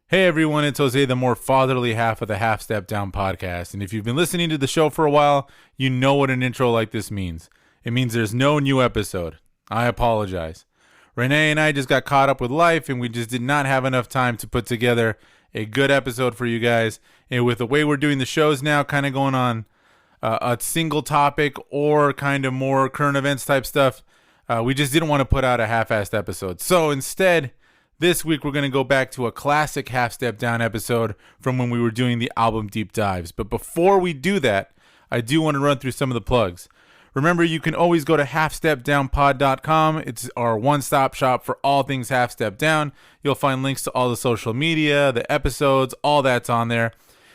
Hey everyone, it's Jose, the more fatherly half of the Half Step Down podcast. And if you've been listening to the show for a while, you know what an intro like this means. It means there's no new episode. I apologize. Renee and I just got caught up with life and we just did not have enough time to put together a good episode for you guys. And with the way we're doing the shows now, kind of going on a single topic or kind of more current events type stuff, we just didn't want to put out a half-assed episode. So instead, this week, we're going to go back to a classic Half Step Down episode from when we were doing the album deep dives. But before we do that, I do want to run through some of the plugs. Remember, you can always go to halfstepdownpod.com. It's our one-stop shop for all things Half Step Down. You'll find links to all the social media, the episodes, all that's on there.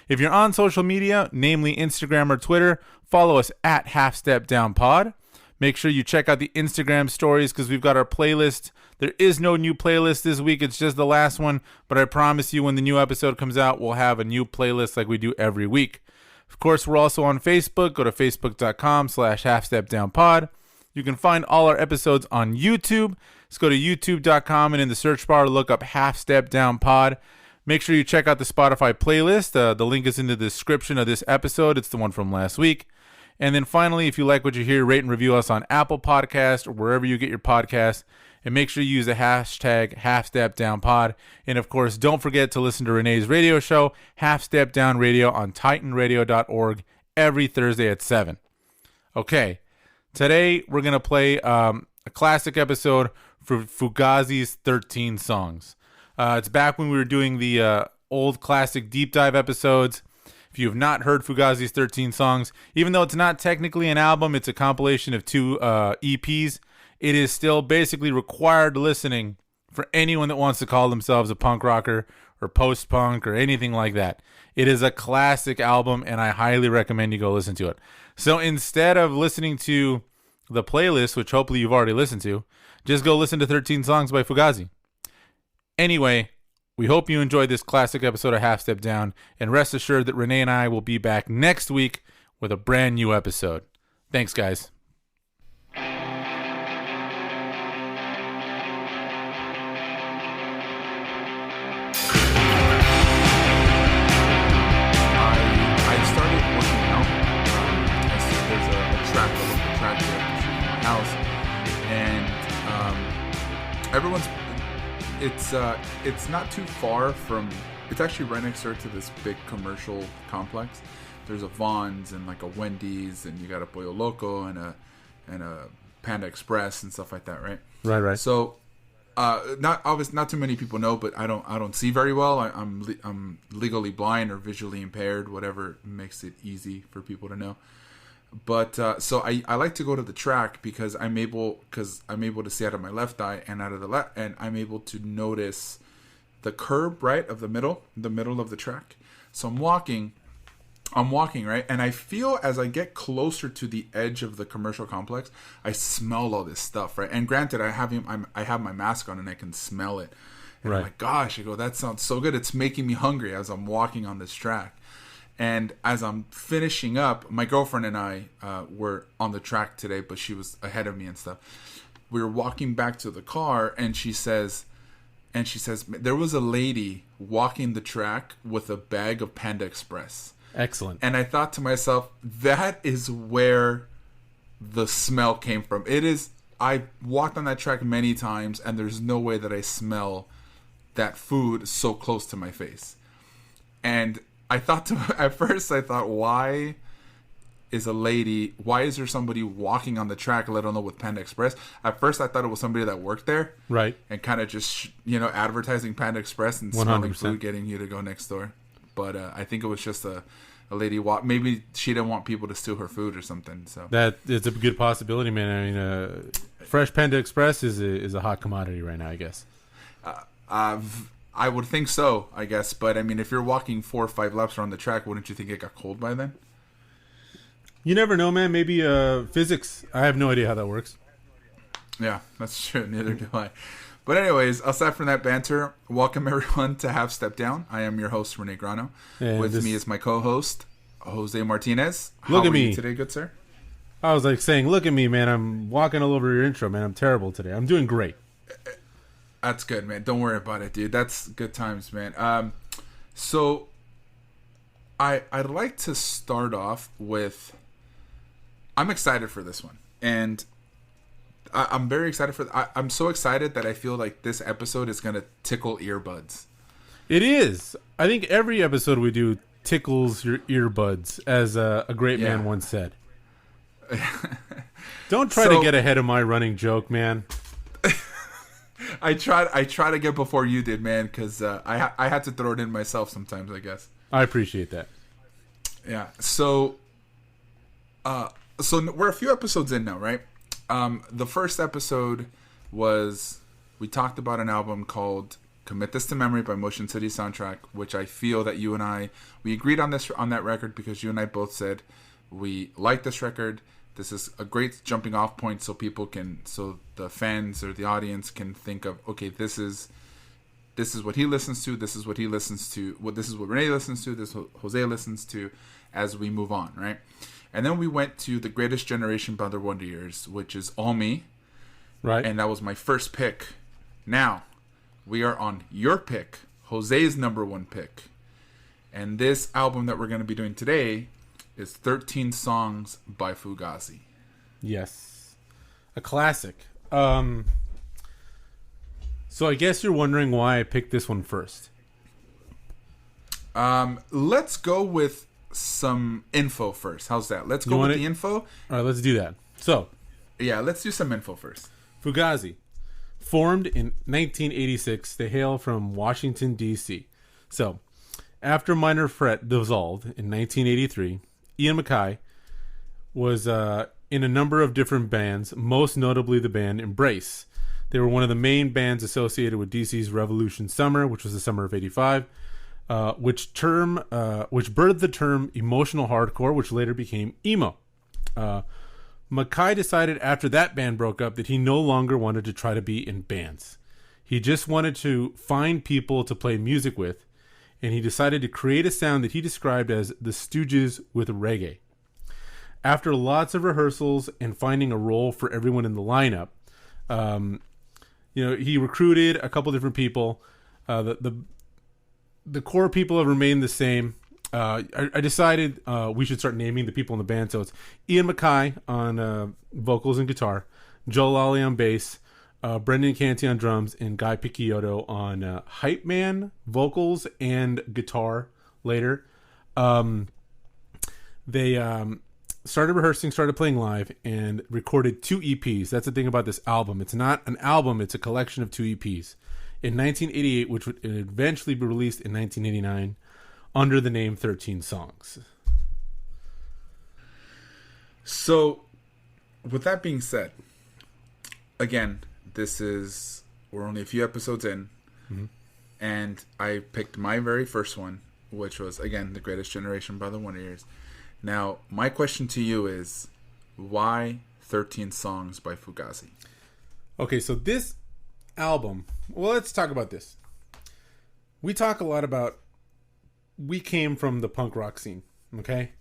If you're on social media, namely Instagram or Twitter, follow us at halfstepdownpod. Make sure you check out the Instagram stories because we've got our playlist. There is no new playlist this week. It's just the last one. But I promise you when the new episode comes out, we'll have a new playlist like we do every week. Of course, we're also on Facebook. Go to facebook.com/halfstepdownpod. You can find all our episodes on YouTube. Just go to youtube.com and in the search bar, look up Half Step Down Pod. Make sure you check out the Spotify playlist. The link is in the description of this episode. It's the one from last week. And then finally, if you like what you hear, rate and review us on Apple Podcasts or wherever you get your podcasts. And make sure you use the hashtag HalfStepDownPod. And of course, don't forget to listen to Renee's radio show, Half Step Down Radio, on TitanRadio.org every Thursday at 7. Okay, today we're going to play a classic episode for Fugazi's 13 songs. It's back when we were doing the old classic deep dive episodes. If you have not heard Fugazi's 13 songs, even though it's not technically an album, it's a compilation of two EPs. It is still basically required listening for anyone that wants to call themselves a punk rocker or post-punk or anything like that. It is a classic album, and I highly recommend you go listen to it. So instead of listening to the playlist, which hopefully you've already listened to, just go listen to 13 songs by Fugazi. Anyway, we hope you enjoyed this classic episode of Half Step Down, and rest assured that Renee and I will be back next week with a brand new episode. Thanks, guys. Everyone's, it's not too far from, it's actually right next door to this big commercial complex. There's a Vons and like a Wendy's, and you got a Pollo Loco and a Panda Express and stuff like that, right? Right. So, not too many people know, but I don't see very well. I'm legally blind or visually impaired, whatever makes it easy for people to know. But so I like to go to the track because I'm able to see out of my left eye and out of the left, and I'm able to notice the curb, right, of the middle of the track. So I'm walking right, and I feel as I get closer to the edge of the commercial complex, I smell all this stuff, right. And granted, I have my mask on and I can smell it. And right. I'm like, gosh, I go, that sounds so good. It's making me hungry as I'm walking on this track. And as I'm finishing up, my girlfriend and I were on the track today, but she was ahead of me and stuff. We were walking back to the car, and she says, there was a lady walking the track with a bag of Panda Express. Excellent. And I thought to myself, that is where the smell came from. I walked on that track many times, and there's no way that I smell that food so close to my face. And at first I thought, why is there somebody walking on the track, let alone with Panda Express? At first I thought it was somebody that worked there. Right. And kind of just, advertising Panda Express and 100%. Smelling food, getting you to go next door. But I think it was just a lady maybe she didn't want people to steal her food or something. So that is a good possibility, man. I mean, fresh Panda Express is a hot commodity right now, I guess. I would think so, I guess. But, I mean, if you're walking 4 or 5 laps around the track, wouldn't you think it got cold by then? You never know, man. Maybe physics. I have no idea how that works. Yeah, that's true. Neither do I. But anyways, aside from that banter, welcome everyone to Half Step Down. I am your host, Rene Grano. With me is my co-host, Jose Martinez. Look at me. How are you today, good sir? I was like saying, look at me, man. I'm walking all over your intro, man. I'm terrible today. I'm doing great. That's good, man. Don't worry about it, dude. That's good times, man. So I'd like to start off with, I'm excited for this one, and I'm very excited for. I'm so excited that I feel like this episode is gonna tickle earbuds. It is. I think every episode we do tickles your earbuds, as a great man once said. Don't try to get ahead of my running joke, man. I try to get before you did, man, because I had to throw it in myself sometimes, I guess. I appreciate that. Yeah. So we're a few episodes in now, right? The first episode was, we talked about an album called "Commit This to Memory" by Motion City Soundtrack, which I feel that you and I, we agreed on that record because you and I both said we like this record. This is a great jumping off point, so the fans or the audience can think of, okay, this is what he listens to, this is what he listens to, this is what Renee listens to, this is what Jose listens to, as we move on, right? And then we went to The Greatest Generation by the Wonder Years, which is all me. Right. And that was my first pick. Now, we are on your pick, Jose's number one pick. And this album that we're going to be doing today is 13 Songs by Fugazi. Yes. A classic. So I guess you're wondering why I picked this one first. Let's go with some info first. How's that? Let's go with the info. All right, let's do that. So, yeah, let's do some info first. Fugazi, formed in 1986, they hail from Washington, D.C. So, after Minor Threat dissolved in 1983, Ian MacKaye was in a number of different bands, most notably the band Embrace. They were one of the main bands associated with DC's Revolution Summer, which was the summer of '85. Which birthed the term emotional hardcore, which later became emo. MacKaye decided after that band broke up that he no longer wanted to try to be in bands. He just wanted to find people to play music with, and he decided to create a sound that he described as the Stooges with reggae. After lots of rehearsals and finding a role for everyone in the lineup, he recruited a couple different people. The core people have remained the same. I decided we should start naming the people in the band. So it's Ian MacKaye on vocals and guitar, Joe Lally on bass, Brendan Canty on drums, and Guy Picciotto on hype man, vocals, and guitar later. They started rehearsing, started playing live, and recorded 2 EPs. That's the thing about this album. It's not an album, it's a collection of 2 EPs. In 1988, which would eventually be released in 1989 under the name 13 Songs. So, with that being said, again, we're only a few episodes in, and I picked my very first one, which was, again, The Greatest Generation by the Wonder Years. Now, my question to you is, why 13 Songs by Fugazi? Okay, so this album, well, let's talk about this. We talk a lot about, we came from the punk rock scene, okay?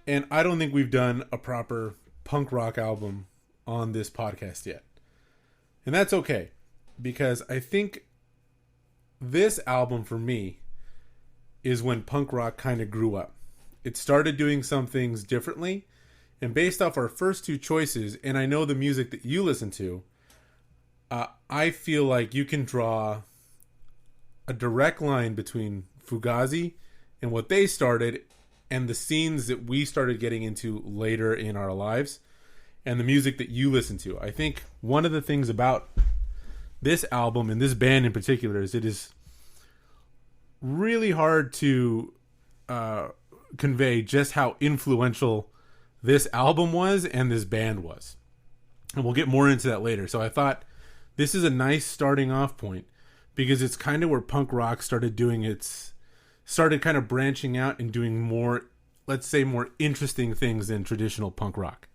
And I don't think we've done a proper punk rock album on this podcast yet. And that's okay, because I think this album for me is when punk rock kind of grew up. It started doing some things differently, and based off our first 2 choices, and I know the music that you listen to, I feel like you can draw a direct line between Fugazi and what they started and the scenes that we started getting into later in our lives and the music that you listen to. I think one of the things about this album and this band in particular is it is really hard to convey just how influential this album was and this band was. And we'll get more into that later. So I thought this is a nice starting off point because it's kind of where punk rock started kind of branching out and doing more, let's say, more interesting things than traditional punk rock.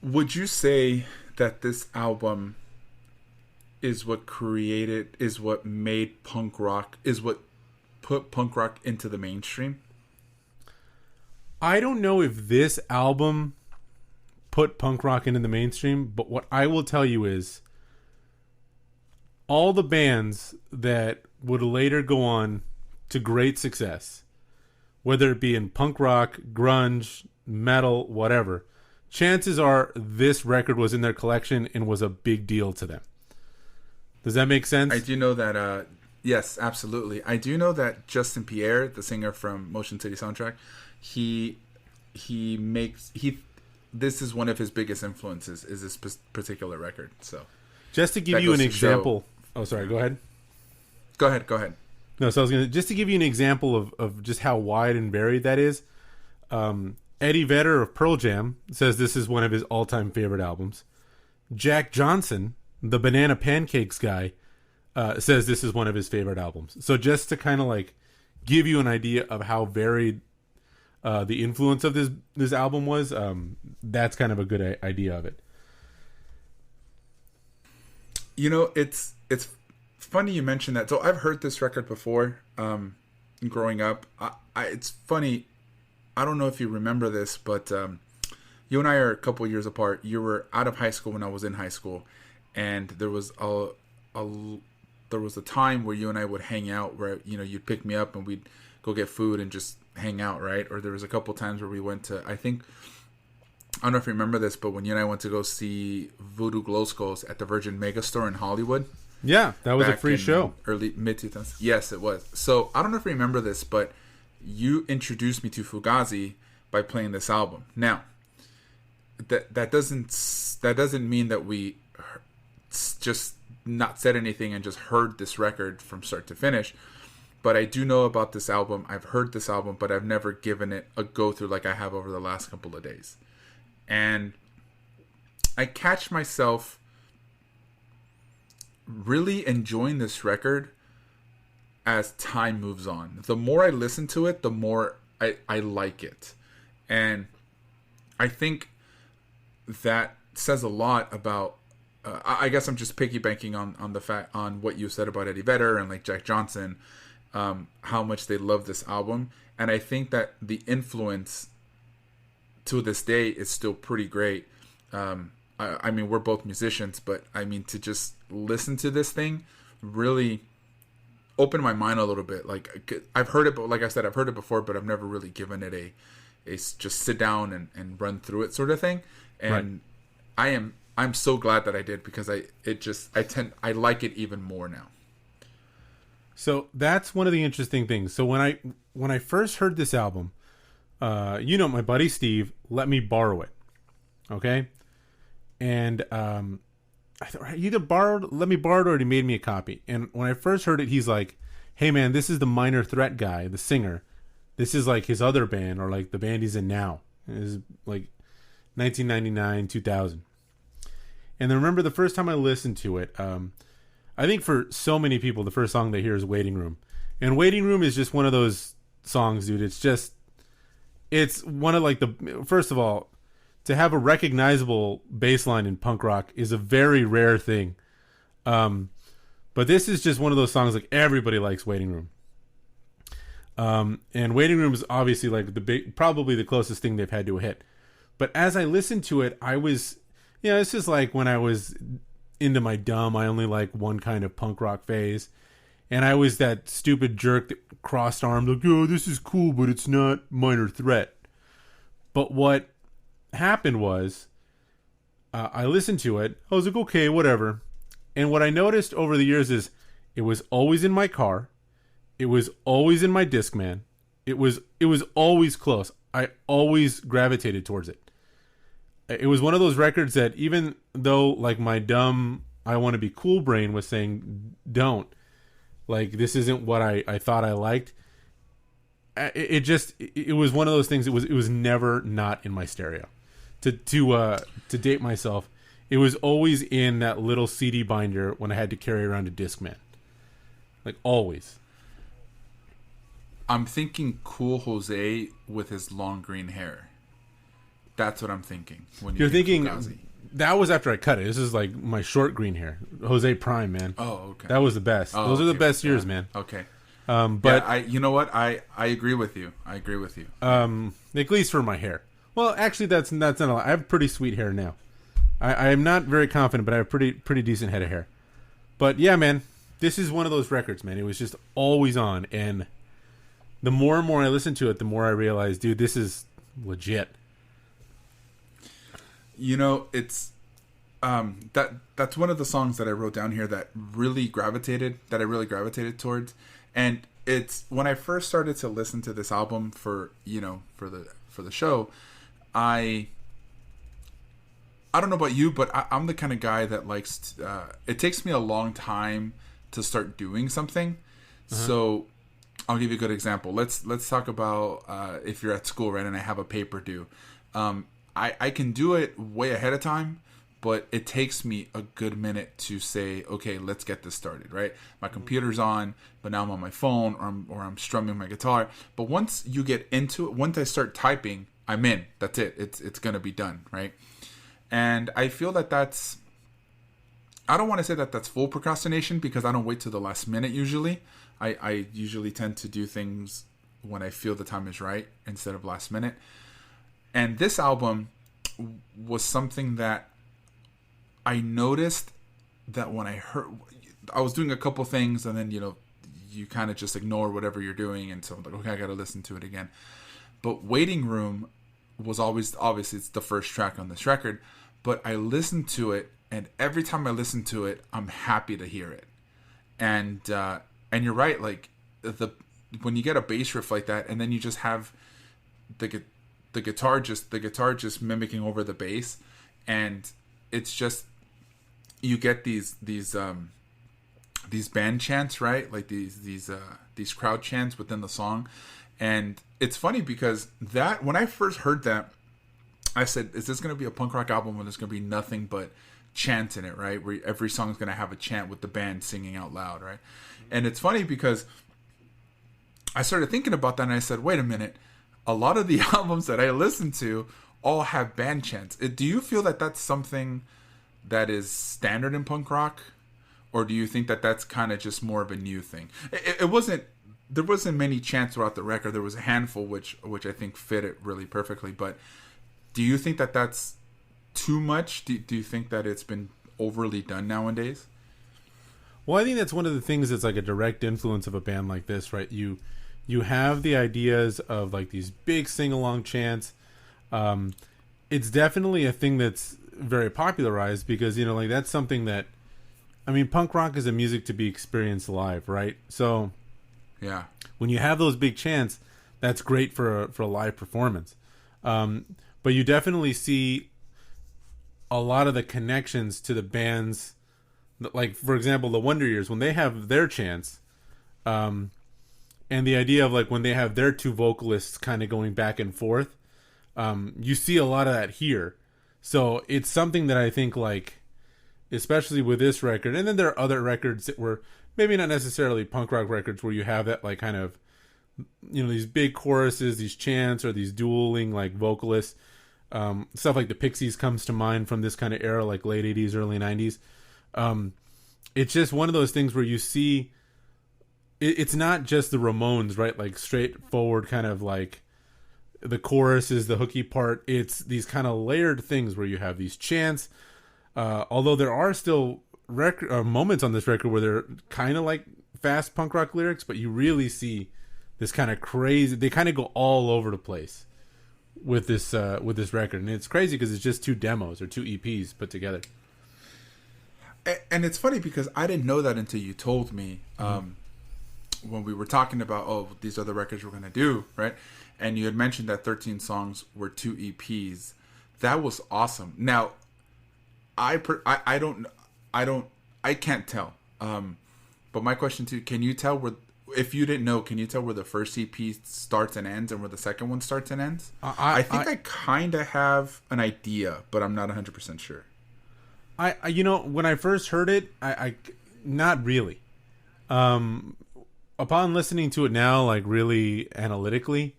Would you say that this album is what made punk rock, is what put punk rock into the mainstream? I don't know if this album put punk rock into the mainstream, but what I will tell you is all the bands that would later go on to great success, whether it be in punk rock, grunge, metal, whatever, chances are this record was in their collection and was a big deal to them. Does that make sense? I do know that, yes, absolutely. I do know that Justin Pierre, the singer from Motion City Soundtrack, this is one of his biggest influences, is this particular record. So just to give you an example. Oh, sorry, go ahead. Go ahead. No, so I was going to, just to give you an example of just how wide and varied that is. Eddie Vedder of Pearl Jam says this is one of his all-time favorite albums. Jack Johnson, the Banana Pancakes guy, says this is one of his favorite albums. So just to kind of like give you an idea of how varied the influence of this album was, that's kind of a good idea of it. You know, it's funny you mentioned that. So I've heard this record before, growing up. It's funny. I don't know if you remember this, but you and I are a couple years apart. You were out of high school when I was in high school, and there was a time where you and I would hang out, where you'd pick me up and we'd go get food and just hang out, right? Or there was a couple times where we went to, I don't know if you remember this, but when you and I went to go see Voodoo Glow Skulls at the Virgin Megastore in Hollywood. Yeah, that was a free show. Early mid-2000s. Yes, it was. So I don't know if you remember this, but you introduced me to Fugazi by playing this album. Now, that doesn't mean that we just not said anything and just heard this record from start to finish. But I do know about this album. I've heard this album, but I've never given it a go through like I have over the last couple of days. And I catch myself really enjoying this record as time moves on. The more I listen to it, the more I like it. And I think that says a lot about, I guess I'm just piggybanking on what you said about Eddie Vedder and like Jack Johnson, how much they love this album. And I think that the influence to this day is still pretty great. I mean, we're both musicians, but I mean, to just listen to this thing really opened my mind a little bit. Like, I've heard it, but like I said, I've heard it before, but I've never really given it a just sit down and run through it sort of thing. And right. I'm so glad that I did, because I like it even more now. So that's one of the interesting things. So when I first heard this album, my buddy Steve let me borrow it. Okay. And either let me borrow it or he made me a copy. And when I first heard it, he's like, "Hey man, this is the Minor Threat guy, the singer. This is like his other band, or like the band he's in now." It was like 1999, 2000. And I remember the first time I listened to it, I think for so many people, the first song they hear is Waiting Room. And Waiting Room is just one of those songs, dude. It's one of like first of all, to have a recognizable bass line in punk rock is a very rare thing. But this is just one of those songs, like everybody likes Waiting Room. And Waiting Room is obviously like probably the closest thing they've had to a hit. But as I listened to it, I was, this is like when I was into my dumb, I only like one kind of punk rock phase. And I was that stupid jerk that crossed armed, like, "Oh, this is cool, but it's not Minor Threat." But what happened was, I listened to it. I was like, okay, whatever. And what I noticed over the years is it was always in my car. It was always in my Discman. It was always close. I always gravitated towards it. It was one of those records that, even though like my dumb I want to be cool brain was saying, don't, like, this isn't what I thought I liked. It was one of those things. It was never not in my stereo. To date myself, it was always in that little CD binder when I had to carry around a Discman. Like, always. I'm thinking Cool Jose with his long green hair. That's what I'm thinking. When you're thinking Fugazi. That was after I cut it. This is like my short green hair. Jose Prime, man. Oh, okay. That was the best. Those are the best years, man. Okay. But yeah, you know what? I agree with you. At least for my hair. Well, actually, that's not a lot. I have pretty sweet hair now. I am not very confident, but I have pretty decent head of hair. But yeah, man, this is one of those records, man. It was just always on, and the more and more I listened to it, the more I realized, dude, this is legit. You know, it's that's one of the songs that I wrote down here that I really gravitated towards. And it's when I first started to listen to this album for the show, I don't know about you, but I'm the kind of guy that likes it takes me a long time to start doing something. So I'll give you a good example. Let's talk about if you're at school, right, and I have a paper due. I can do it way ahead of time, but it takes me a good minute to say, okay, let's get this started, right? My computer's on, but now I'm on my phone or I'm strumming my guitar. But once you get into it, once I start typing, I'm in. That's it. It's going to be done, right? And I feel that's, I don't want to say that that's full procrastination because I don't wait till the last minute usually. I usually tend to do things when I feel the time is right instead of last minute. And this album was something that I noticed that when I was doing a couple things and then, you kind of just ignore whatever you're doing. And so I'm like, okay, I got to listen to it again. But Waiting Room was obviously it's the first track on this record, but I listened to it, and every time I listen to it, I'm happy to hear it. And you're right, like when you get a bass riff like that, and then you just have the guitar just mimicking over the bass, and it's just you get these band chants, right? Like these crowd chants within the song. And it's funny because that when I first heard that, I said, is this going to be a punk rock album where there's going to be nothing but chants in it, right? Where every song is going to have a chant with the band singing out loud, right? And it's funny because I started thinking about that and I said, wait a minute, a lot of the albums that I listen to all have band chants. Do you feel that that's something that is standard in punk rock? Or do you think that that's kind of just more of a new thing? There wasn't many chants throughout the record. There was a handful which I think fit it really perfectly. But do you think that that's too much? Do you think that it's been overly done nowadays? Well, I think that's one of the things that's like a direct influence of a band like this, right? You have the ideas of like these big sing-along chants. It's definitely a thing that's very popularized because, like that's something that, I mean, punk rock is a music to be experienced live, right? So yeah, when you have those big chants, that's great for a live performance. But you definitely see a lot of the connections to the bands, like for example, the Wonder Years, when they have their chants, and the idea of like when they have their two vocalists kind of going back and forth, you see a lot of that here. So it's something that I think like, especially with this record, and then there are other records that were maybe not necessarily punk rock records where you have that like kind of, these big choruses, these chants, or these dueling like vocalists. Stuff like the Pixies comes to mind from this kind of era, like late 80s, early 90s. It's just one of those things where you see it's not just the Ramones, right? Like straightforward kind of like the chorus is the hooky part. It's these kind of layered things where you have these chants. Although there are still moments on this record where they're kind of like fast punk rock lyrics, but you really see this kind of crazy. They kind of go all over the place with this record, and it's crazy because it's just two demos or two EPs put together. And it's funny because I didn't know that until you told me when we were talking about these are the records we're gonna do, right? And you had mentioned that 13 songs were two EPs. That was awesome. Now, I can't tell. But my question too, can you tell where? If you didn't know, can you tell where the first EP starts and ends and where the second one starts and ends? I think I kind of have an idea, but I'm not 100% sure. When I first heard it, I not really. Upon listening to it now, like really analytically,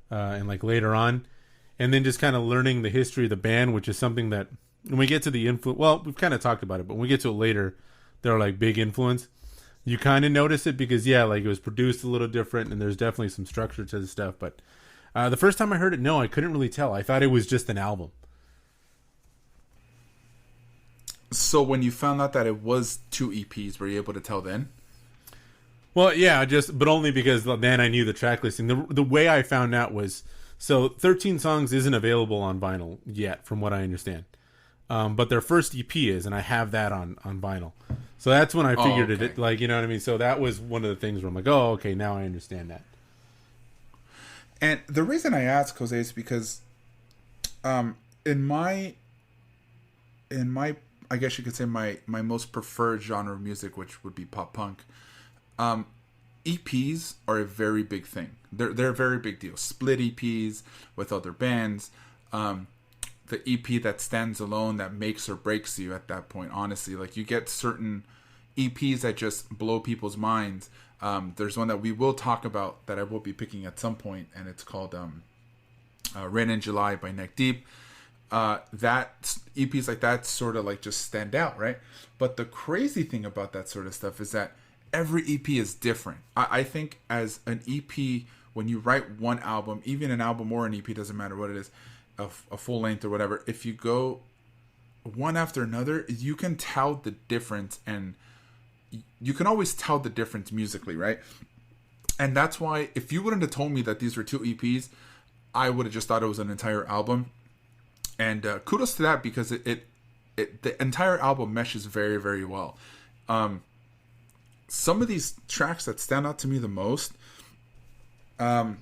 and like later on, and then just kind of learning the history of the band, which is something that when we get to the influence, well, we've kind of talked about it, but when we get to it later, they're like big influence. You kind of notice it because, yeah, like it was produced a little different and there's definitely some structure to the stuff. But the first time I heard it, no, I couldn't really tell. I thought it was just an album. So when you found out that it was 2 EPs, were you able to tell then? Well, yeah, but only because then I knew the track listing. The way I found out was, so 13 Songs isn't available on vinyl yet, from what I understand. But their first EP is, and I have that on vinyl. So that's when I figured okay. it, like, you know what I mean? So that was one of the things where I'm like, oh, okay, now I understand that. And the reason I ask, Jose, is because in my I guess you could say my most preferred genre of music, which would be pop punk, EPs are a very big thing. They're a very big deal. Split EPs with other bands, the EP that stands alone, that makes or breaks you at that point. Honestly, like, you get certain EPs that just blow people's minds. There's one that we will talk about that I will be picking at some point, and it's called Rain in July by Neck Deep. That EPs like that sort of like just stand out, right? But the crazy thing about that sort of stuff is that every EP is different. I think as an EP, when you write one album, even an album or an EP, doesn't matter what it is, a full length or whatever, if you go one after another, you can tell the difference, and you can always tell the difference musically, right? And that's why, if you wouldn't have told me that these were 2 EPs, I would have just thought it was an entire album. And kudos to that, because it the entire album meshes very, very well. Some of these tracks that stand out to me the most,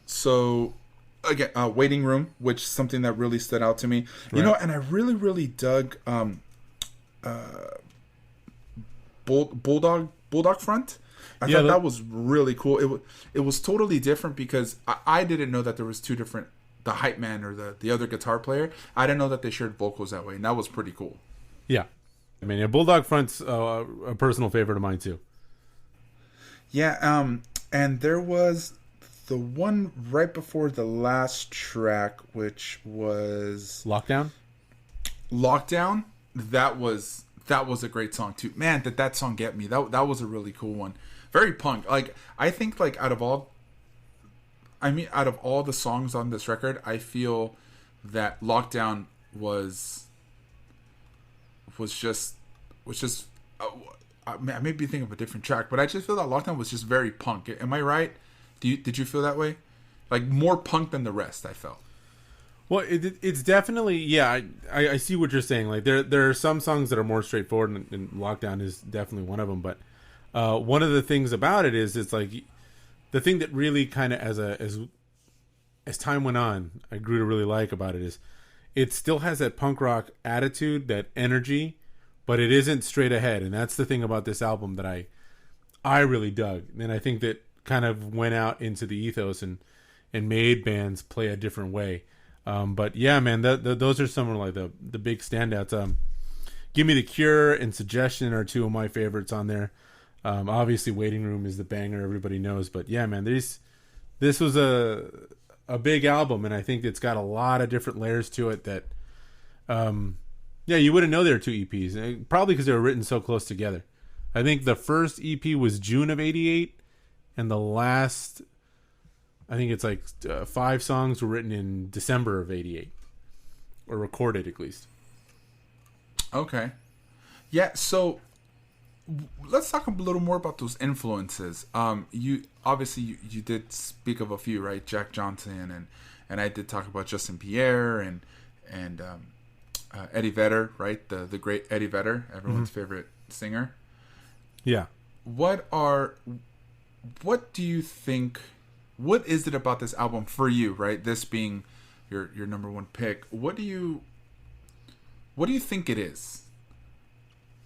so again, Waiting Room, which is something that really stood out to me. You know, and I really, really dug Bulldog Front. I thought that was really cool. It was totally different, because I didn't know that there was 2 different, the hype man or the other guitar player. I didn't know that they shared vocals that way, and that was pretty cool. Yeah. I mean, Bulldog Front's a personal favorite of mine, too. Yeah, and there was the one right before the last track, which was Lockdown. That was a great song too. Man, did that song get me? That was a really cool one. Very punk. Like, I think, like, out of all the songs on this record, I feel that Lockdown was just. I may be thinking of a different track, but I just feel that Lockdown was just very punk. Am I right? Did you feel that way? Like, more punk than the rest, I felt. Well, it's definitely, yeah. I see what you're saying. Like, there are some songs that are more straightforward, and Lockdown is definitely one of them. But one of the things about it is, it's like, the thing that really kind of, as time went on, I grew to really like about it is, it still has that punk rock attitude, that energy, but it isn't straight ahead. And that's the thing about this album that I really dug. And I think that kind of went out into the ethos and made bands play a different way. But yeah, man, those are some of, like, the big standouts. Give Me the Cure and Suggestion are 2 of my favorites on there. Obviously Waiting Room is the banger everybody knows, but yeah, man, this was a big album, and I think it's got a lot of different layers to it that, yeah, you wouldn't know there are 2 EPs, probably because they were written so close together. I think the first EP was June of '88, and the last, I think it's like 5 songs were written in December of '88, or recorded at least. Okay. Yeah, so let's talk a little more about those influences. You obviously you did speak of a few, right? Jack Johnson, and I did talk about Justin Pierre and Eddie Vedder, right? The great Eddie Vedder, everyone's favorite singer. Yeah. What do you think? What is it about this album for you, right? This being your number one pick. What do you think it is?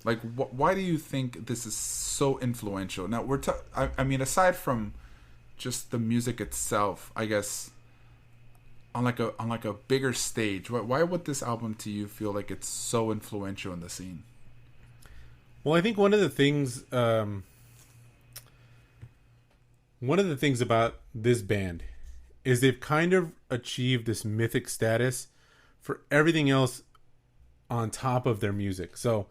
Like, why do you think this is so influential? Now, I mean, aside from just the music itself, I guess, on like a bigger stage, why would this album to you feel like it's so influential in the scene? Well, I think one of the things about this band is they've kind of achieved this mythic status for everything else on top of their music. So,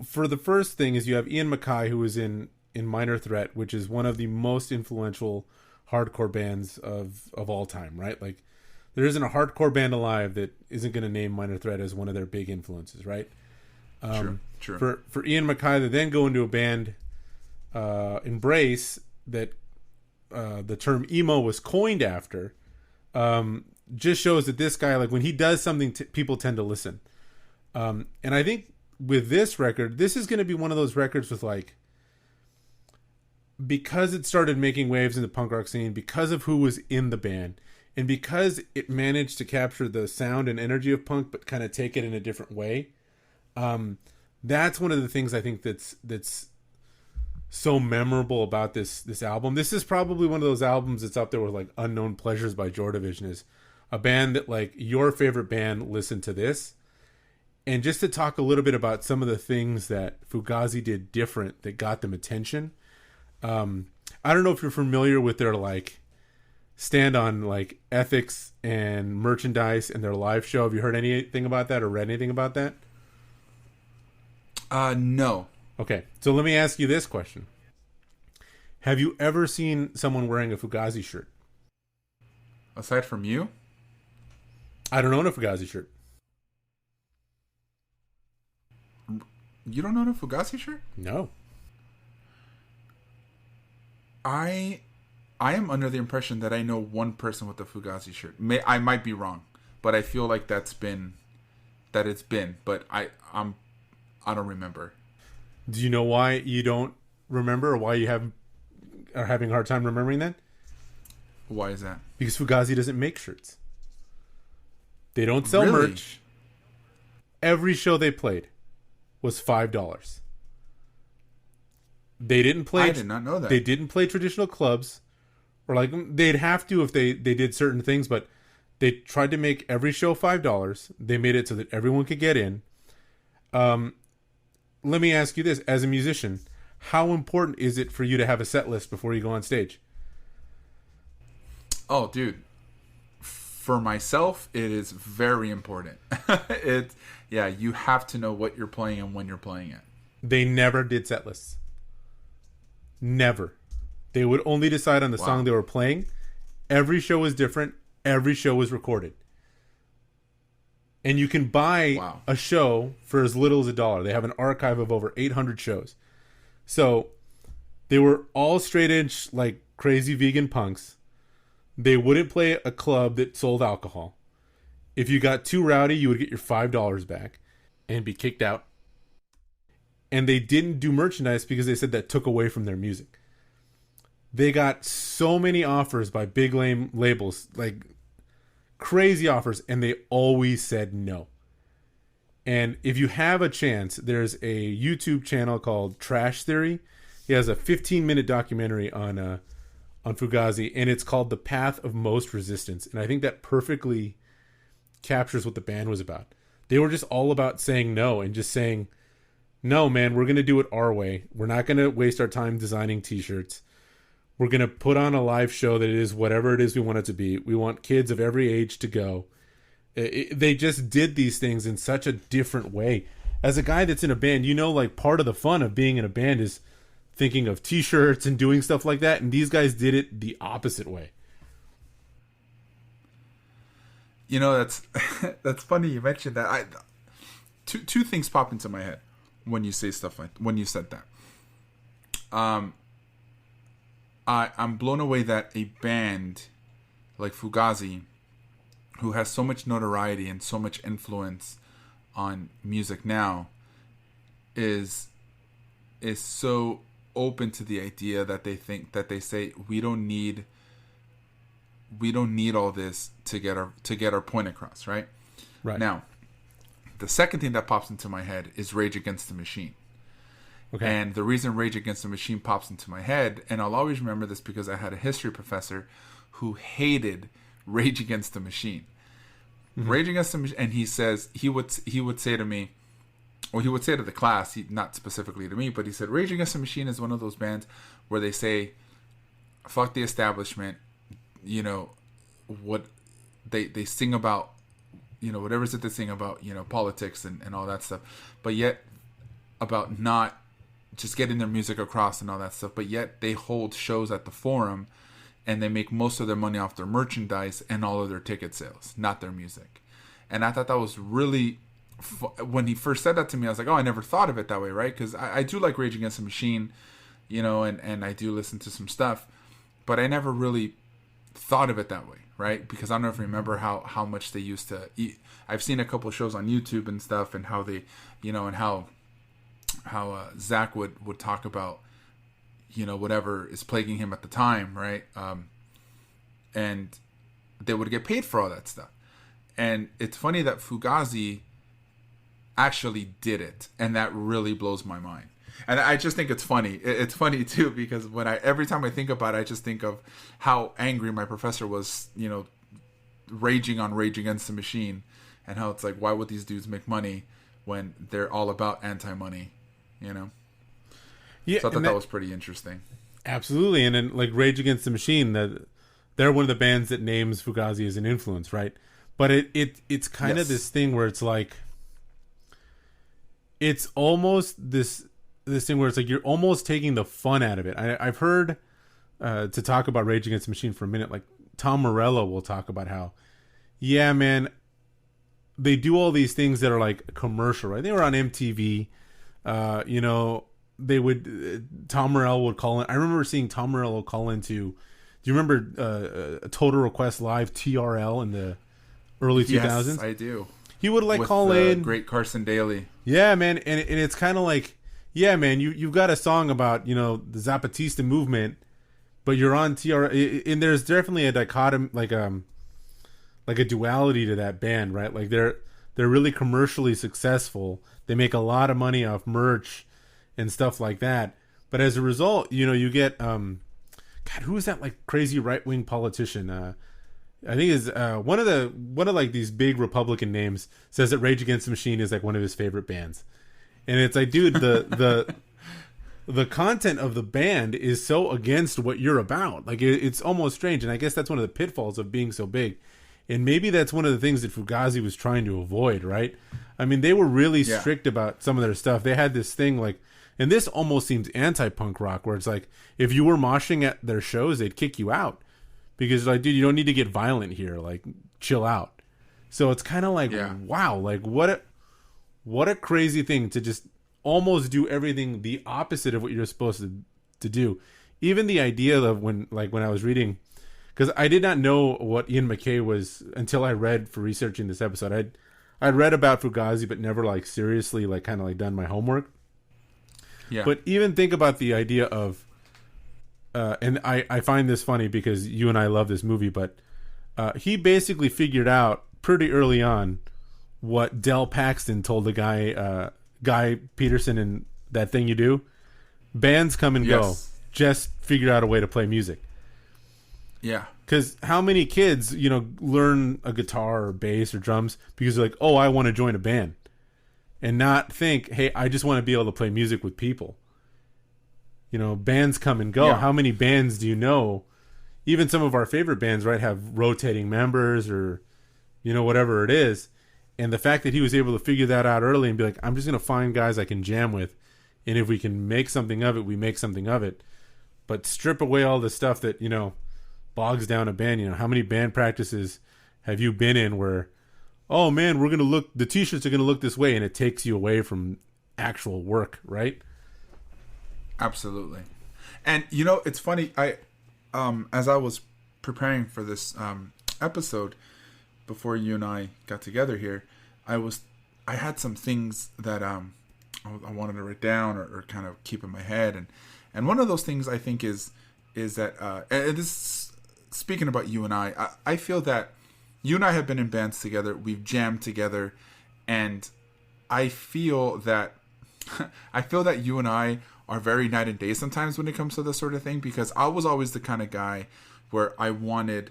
for the first thing is you have Ian MacKaye, who was in Minor Threat, which is one of the most influential hardcore bands of all time, right? Like, there isn't a hardcore band alive that isn't going to name Minor Threat as one of their big influences, right? True. For Ian MacKay to then go into a band, Embrace, that the term emo was coined after, just shows that this guy, like, when he does something, people tend to listen. And I think with this record, this is going to be one of those records with, like, because it started making waves in the punk rock scene, because of who was in the band, and because it managed to capture the sound and energy of punk but kind of take it in a different way, that's one of the things I think that's so memorable about this album. This is probably one of those albums that's up there with, like, Unknown Pleasures by Joy Division, is a band that, like, your favorite band listened to this. And just to talk a little bit about some of the things that Fugazi did different that got them attention. I don't know if you're familiar with their, like, stand on, like, ethics and merchandise and their live show. Have you heard anything about that or read anything about that? No. Okay, so let me ask you this question. Have you ever seen someone wearing a Fugazi shirt? Aside from you? I don't own a Fugazi shirt. You don't own a Fugazi shirt? No. I am under the impression that I know one person with a Fugazi shirt. I might be wrong, but I feel like it's been, but I don't remember. Do you know why you don't remember, or why you are having a hard time remembering that? Why is that? Because Fugazi doesn't make shirts. They don't sell Really? merch. Every show they played was $5. They didn't play. I did not know that. They didn't play traditional clubs, or, like, they'd have to if they did certain things, but they tried to make every show $5. They made it so that everyone could get in. Let me ask you this: as a musician, how important is it for you to have a set list before you go on stage? Oh, dude. For myself, it is very important. You have to know what you're playing and when you're playing it. They never did set lists. Never. They would only decide on the song they were playing. Every show was different. Every show was recorded. And you can buy a show for as little as $1. They have an archive of over 800 shows. So they were all straight edge, like, crazy vegan punks. They wouldn't play a club that sold alcohol. If you got too rowdy, you would get your $5 back and be kicked out. And they didn't do merchandise because they said that took away from their music. They got so many offers by big lame labels, like crazy offers, and they always said no. And if you have a chance, there's a YouTube channel called Trash Theory. He has a 15-minute documentary on Fugazi, and it's called The Path of Most Resistance. And I think that perfectly captures what the band was about. They were just all about saying no and just saying, no, man, we're going to do it our way. We're not going to waste our time designing t-shirts. We're going to put on a live show that is whatever it is we want it to be. We want kids of every age to go. They just did these things in such a different way. As a guy that's in a band, like, part of the fun of being in a band is thinking of t-shirts and doing stuff like that. And these guys did it the opposite way. That's that's funny you mentioned that. Two things pop into my head when you say stuff when you said that. I'm blown away that a band like Fugazi, who has so much notoriety and so much influence on music now, is so open to the idea that they say we don't need all this to get our point across, right? Right. Now, the second thing that pops into my head is Rage Against the Machine. Okay. And the reason Rage Against the Machine pops into my head, and I'll always remember this because I had a history professor who hated Rage Against the Machine. Mm-hmm. Rage Against the Machine, and he would say to me, or he would say to the class, not specifically to me, but he said, Rage Against the Machine is one of those bands where they say, fuck the establishment, what they sing about, whatever it is that they sing about, politics and all that stuff, but yet about not just getting their music across and all that stuff, but yet they hold shows at the Forum and they make most of their money off their merchandise and all of their ticket sales, not their music. And I thought that was really when he first said that to me, I was like, oh, I never thought of it that way, right? Because I do like Rage Against the Machine, you know, and I do listen to some stuff, but I never really thought of it that way, right? Because I don't know if you remember how much they used to eat. I've seen a couple of shows on YouTube and stuff, and how they, you know, and how Zach would talk about, you know, whatever is plaguing him at the time, right? And they would get paid for all that stuff. And it's funny that Fugazi actually did it, and that really blows my mind. And I just think it's funny. It's funny too, because every time I think about it, I just think of how angry my professor was, you know, raging on Rage Against the Machine, and how it's like, why would these dudes make money when they're all about anti-money, you know? Yeah, so I thought that was pretty interesting. Absolutely. And then, like, Rage Against the Machine, they're one of the bands that names Fugazi as an influence, right? But it's kind of this thing where it's like, it's almost this thing where it's like you're almost taking the fun out of it. I've heard, to talk about Rage Against the Machine for a minute, like Tom Morello will talk about how, yeah, man, they do all these things that are like commercial, right? They were on MTV, you know, they would, Tom Morello would call in. I remember seeing Tom Morello call into, do you remember Total Request Live TRL in the early 2000s? Yes, I do. He would like with call in. Great Carson Daly. Yeah, man. And it's kind of like, yeah, man, you've got a song about, you know, the Zapatista movement, but you're on TRL. And there's definitely a dichotomy, like a duality to that band, right? Like they're really commercially successful. They make a lot of money off merch and stuff like that. But as a result, you know, you get, God, who is that like crazy right-wing politician? I think is one of like these big Republican names says that Rage Against the Machine is like one of his favorite bands, and it's like, dude, the content of the band is so against what you're about. Like it's almost strange, and I guess that's one of the pitfalls of being so big, and maybe that's one of the things that Fugazi was trying to avoid, right? I mean, they were really strict about some of their stuff. They had this thing like, and this almost seems anti-punk rock, where it's like if you were moshing at their shows, they'd kick you out. Because, like, dude, you don't need to get violent here. Like, chill out. So it's kind of like, wow, like, what a crazy thing to just almost do everything the opposite of what you're supposed to do. Even the idea of when I was reading, because I did not know what Ian MacKaye was until I read for researching this episode. I'd read about Fugazi, but never, like, seriously, like, kind of, like, done my homework. Yeah. But even think about the idea of, and I find this funny because you and I love this movie, but he basically figured out pretty early on what Del Paxton told the Guy Peterson in That Thing You Do. Bands come and go. Just figure out a way to play music. Yeah. Because how many kids, you know, learn a guitar or bass or drums because they're like, oh, I want to join a band. And not think, hey, I just want to be able to play music with people. You know, bands come and go. Yeah. How many bands do you know? Even some of our favorite bands, right, have rotating members or, you know, whatever it is. And the fact that he was able to figure that out early and be like, I'm just going to find guys I can jam with. And if we can make something of it, we make something of it. But strip away all the stuff that, you know, bogs down a band. You know, how many band practices have you been in where, oh, man, the T-shirts are going to look this way, and it takes you away from actual work, right? Absolutely. And you know, it's funny, I as I was preparing for this episode before you and I got together here, I had some things that I wanted to write down or kind of keep in my head, and one of those things I think is that and this, speaking about you and I feel that you and I have been in bands together, we've jammed together, and I feel that you and I are very night and day sometimes when it comes to this sort of thing, because I was always the kind of guy where I wanted,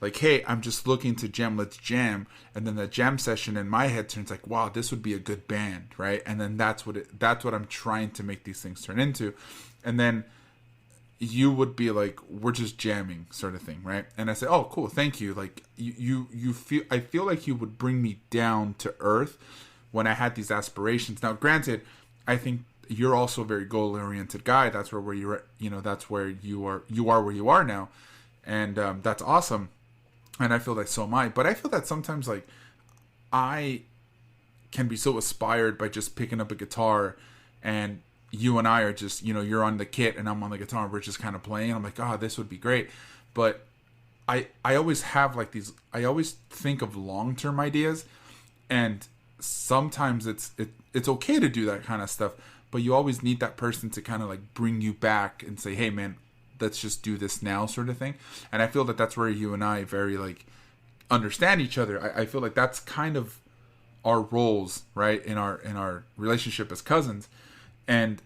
like, hey, I'm just looking to jam, let's jam, and then the jam session in my head turns like, wow, this would be a good band, right? And then that's what I'm trying to make these things turn into. And then you would be like, we're just jamming, sort of thing, right? And I say, oh, cool, thank you. Like I feel like you would bring me down to earth when I had these aspirations. Now, granted, I think you're also a very goal-oriented guy. That's where you're, you know, that's where you are where you are now, and that's awesome. And I feel like so am I. But I feel that sometimes, like, I can be so inspired by just picking up a guitar, and you and I are just, you're on the kit and I'm on the guitar and we're just kind of playing. I'm like, oh, this would be great. But I always have like these, I always think of long-term ideas, and sometimes it's okay to do that kind of stuff, but you always need that person to kind of like bring you back and say, hey man, let's just do this now, sort of thing. And I feel that that's where you and I very like understand each other. I feel like that's kind of our roles, right, in our relationship as cousins. And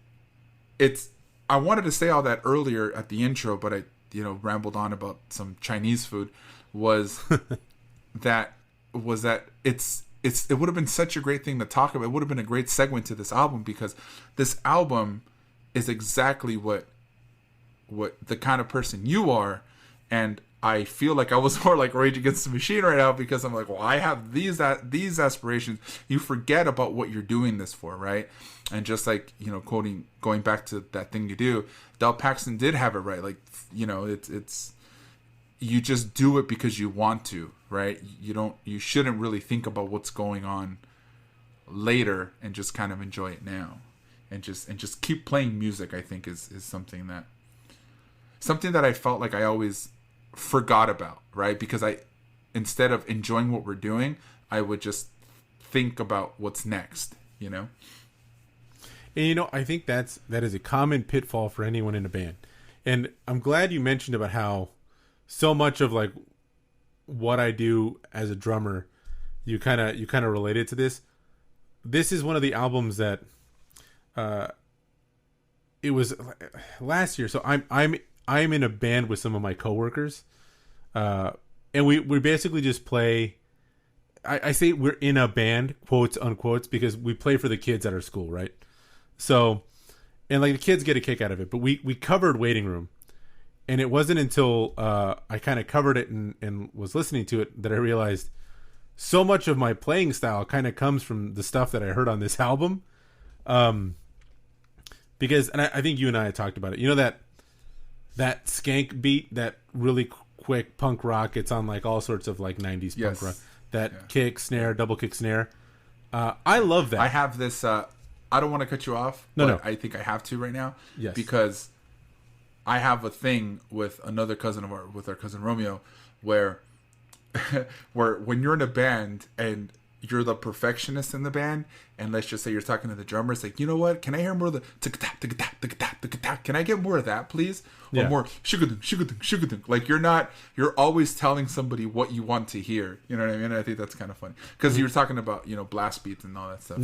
I wanted to say all that earlier at the intro, but I rambled on about some Chinese food. Was that it would have been such a great thing to talk about. It would have been a great segue to this album, because this album is exactly what the kind of person you are. And I feel like I was more like Rage Against the Machine right now, because I'm like, well, I have these aspirations. You forget about what you're doing this for, right? And just like, going back to that thing you do, Del Paxton did have it right. Like, it's you just do it because you want to, right? You shouldn't really think about what's going on later, and just kind of enjoy it now, and just keep playing music. I think is something that I felt like I always forgot about, right? Because instead of enjoying what we're doing, I would just think about what's next, And I think that is a common pitfall for anyone in a band. And I'm glad you mentioned about how so much of like what I do as a drummer, you kind of related to this. This is one of the albums that it was last year. So I'm in a band with some of my coworkers, and we basically just play. I say we're in a band, quotes unquotes, because we play for the kids at our school, right? So, and like the kids get a kick out of it. But we covered Waiting Room, and it wasn't until I kind of covered it and was listening to it that I realized so much of my playing style kind of comes from the stuff that I heard on this album. Because, and I think you and I had talked about it. That skank beat, that really quick punk rock. It's on like all sorts of like 90s punk rock. That kick, snare, double kick snare. I love that. I have this. I don't want to cut you off. No. I think I have to right now. Yes. Because I have a thing with another cousin of ours, with our cousin Romeo, where when you're in a band and you're the perfectionist in the band, and let's just say you're talking to the drummer, it's like, you know what? Can I hear more of the can I get more of that, please? Or more shugadung. Like you're always telling somebody what you want to hear. You know what I mean? I think that's kind of funny, because you were talking about blast beats and all that stuff.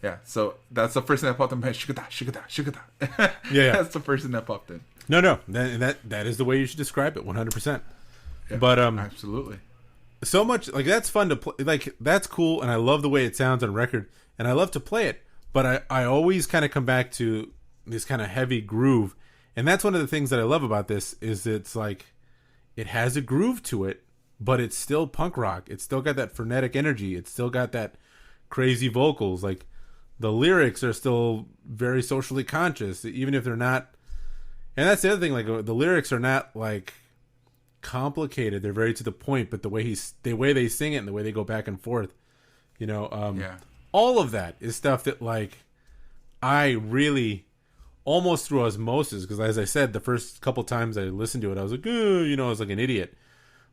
Yeah. So that's the first thing that popped in my head. Shugada. Yeah. That's the first thing that popped in. No. That is the way you should describe it. 100%. Yeah, but absolutely. So much like that's fun to play. Like that's cool, and I love the way it sounds on record, and I love to play it. But I always kind of come back to this kind of heavy groove, and that's one of the things that I love about this is it's like it has a groove to it, but it's still punk rock. It's still got that frenetic energy. It's still got that crazy vocals. Like the lyrics are still very socially conscious, even if they're not. And that's the other thing. Like the lyrics are not like complicated. They're very to the point, but the way they sing it and the way they go back and forth, all of that is stuff that like I really almost through osmosis, because as I said, the first couple times I listened to it, I was like, I was like an idiot.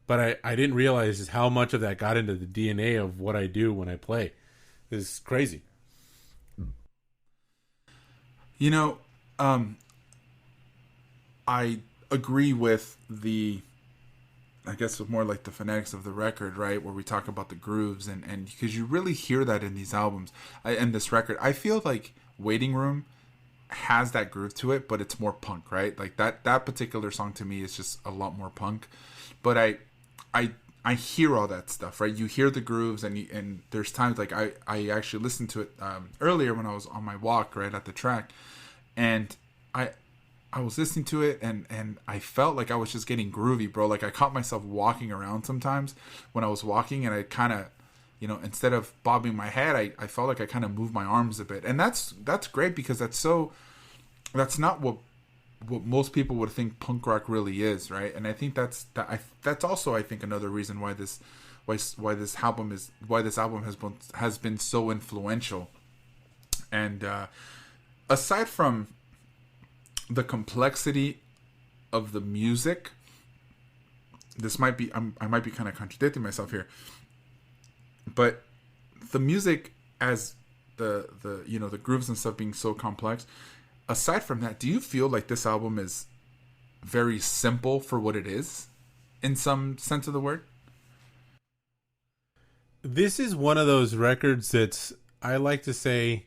But I didn't realize just how much of that got into the DNA of what I do when I play. It's crazy. I agree with I guess with more like the phonetics of the record, right? Where we talk about the grooves and because you really hear that in these albums and this record. I feel like Waiting Room has that groove to it, but it's more punk, right? Like that particular song to me is just a lot more punk. But I hear all that stuff, right? You hear the grooves, and there's times like I actually listened to it earlier when I was on my walk right at the track, and I was listening to it and I felt like I was just getting groovy, bro. Like I caught myself walking around sometimes when I was walking, and I kind of, instead of bobbing my head, I felt like I kind of moved my arms a bit. And that's great, because that's not what what most people would think punk rock really is, right? And I think that's also, I think, another reason why this album has been so influential. And aside from the complexity of the music, I might be kind of contradicting myself here, but the music, as the the grooves and stuff being so complex, aside from that, do you feel like this album is very simple for what it is, in some sense of the word? This is one of those records that's, I like to say,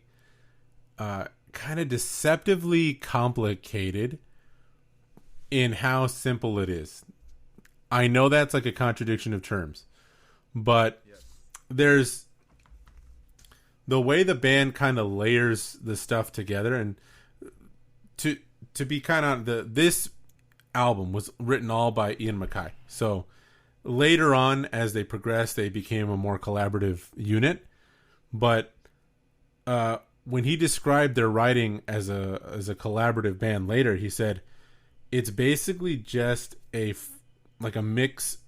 kind of deceptively complicated in how simple it is. I know that's like a contradiction of terms, but there's the way the band kind of layers the stuff together. And to be kind of this album was written all by Ian MacKaye. So later on, as they progressed, they became a more collaborative unit. But when he described their writing as a collaborative band later, he said it's basically just a mixed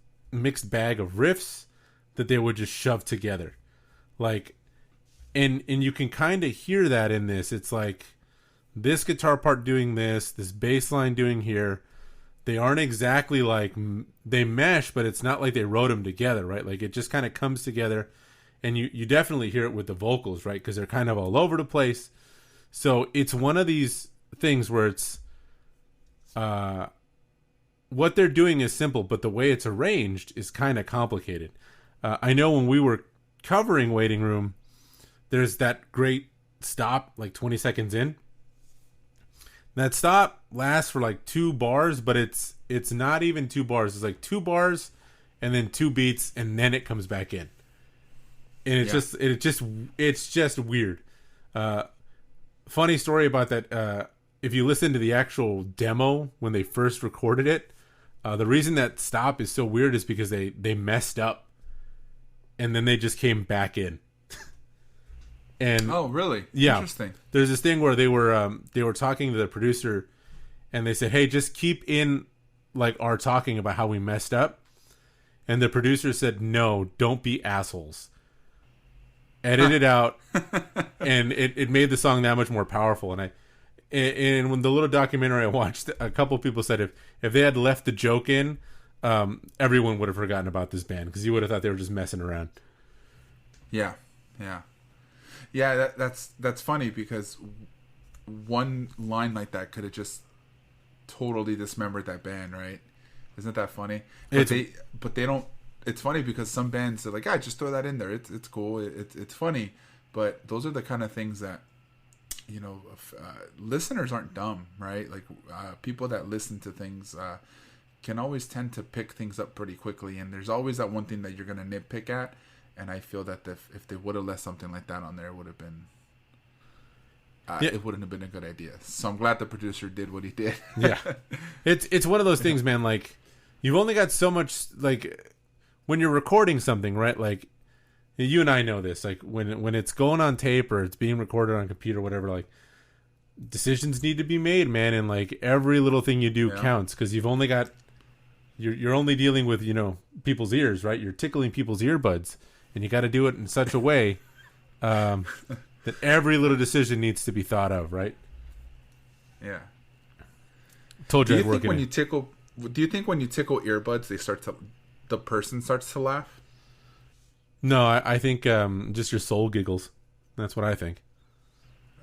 bag of riffs that they would just shove together, like, and you can kind of hear that in this. It's like this guitar part doing this bass line doing here. They aren't exactly like they mesh, but it's not like they wrote them together, right? Like it just kind of comes together, and you definitely hear it with the vocals, right? Because they're kind of all over the place. So it's one of these things where it's what they're doing is simple, but the way it's arranged is kind of complicated. I know when we were covering Waiting Room, there's that great stop like 20 seconds in. That stop lasts for like 2 bars, but it's not even 2 bars. It's like 2 bars and then 2 beats, and then it comes back in. And it's just weird. Funny story about that. If you listen to the actual demo when they first recorded it, the reason that stop is so weird is because they messed up, and then they just came back in. And oh, really? Yeah. Interesting. There's this thing where they were talking to the producer, and they said, "Hey, just keep in like our talking about how we messed up." And the producer said, "No, don't be assholes. Edit it out." And it made the song that much more powerful. And when the little documentary I watched, a couple people said if they had left the joke in, everyone would have forgotten about this band, because you would have thought they were just messing around. Yeah. That's funny, because one line like that could have just totally dismembered that band, right? Isn't that funny? But they don't. It's funny because some bands are like, just throw that in there. It's cool. It's funny. But those are the kind of things that, listeners aren't dumb, right? Like people that listen to things can always tend to pick things up pretty quickly, and there's always that one thing that you're gonna nitpick at. And I feel that if they would have left something like that on there, it would have been it wouldn't have been a good idea. So I'm glad the producer did what he did. Yeah, it's one of those things, man. Like, you've only got so much. Like, when you're recording something, right? Like, you and I know this. Like, when it's going on tape or it's being recorded on a computer, whatever. Like, decisions need to be made, man. And like every little thing you do counts, because you've only got you're only dealing with people's ears, right? You're tickling people's earbuds. And you got to do it in such a way that every little decision needs to be thought of, right? Yeah. Told you Do I'd you work think when you tickle? Do you think when you tickle earbuds, the person starts to laugh? No, I think just your soul giggles. That's what I think.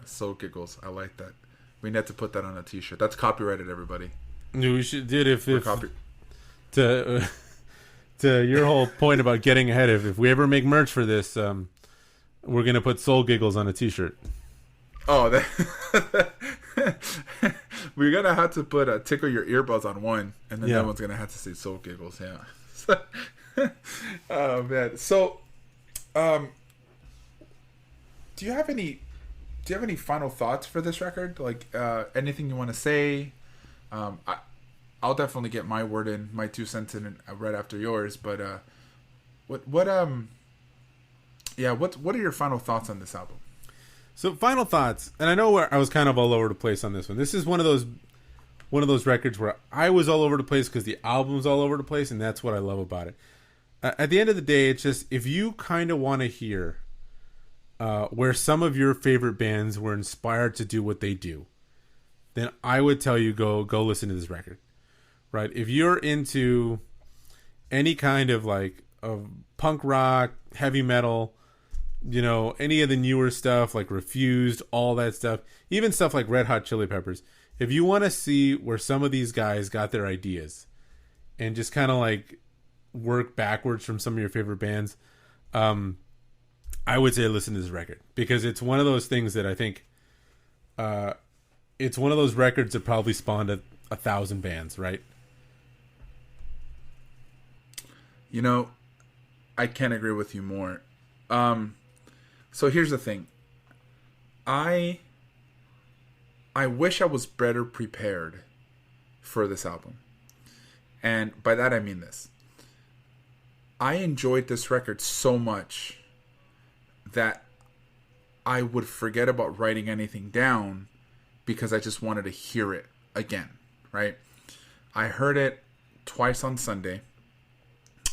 Soul giggles. I like that. We need to put that on a T-shirt. That's copyrighted, everybody. We should did if to to your whole point about getting ahead. If we ever make merch for this, we're gonna put soul giggles on a T-shirt. Oh, we're gonna have to put tickle your earbuds on one, and then that one's gonna have to say soul giggles. Yeah. Oh man. So, do you have any final thoughts for this record? Like anything you want to say? I'll definitely get my word in, my 2 cents in right after yours. But what are your final thoughts on this album? So final thoughts, and I know I was kind of all over the place on this one. This is one of those one of those records where I was all over the place because the album's all over the place, and that's what I love about it. At the end of the day, it's just if you kind of want to hear where some of your favorite bands were inspired to do what they do, then I would tell you go listen to this record, right? If you're into any kind of like of punk rock, heavy metal, you know, any of the newer stuff like Refused, all that stuff, even stuff like Red Hot Chili Peppers. If you want to see where some of these guys got their ideas and just kind of like work backwards from some of your favorite bands, I would say listen to this record because it's one of those things that I think it's one of those records that probably spawned 1,000 bands, right? You know, I can't agree with you more. So here's the thing. I wish I was better prepared for this album. And by that I mean this. I enjoyed this record so much that I would forget about writing anything down because I just wanted to hear it again, right? I heard it twice on Sunday.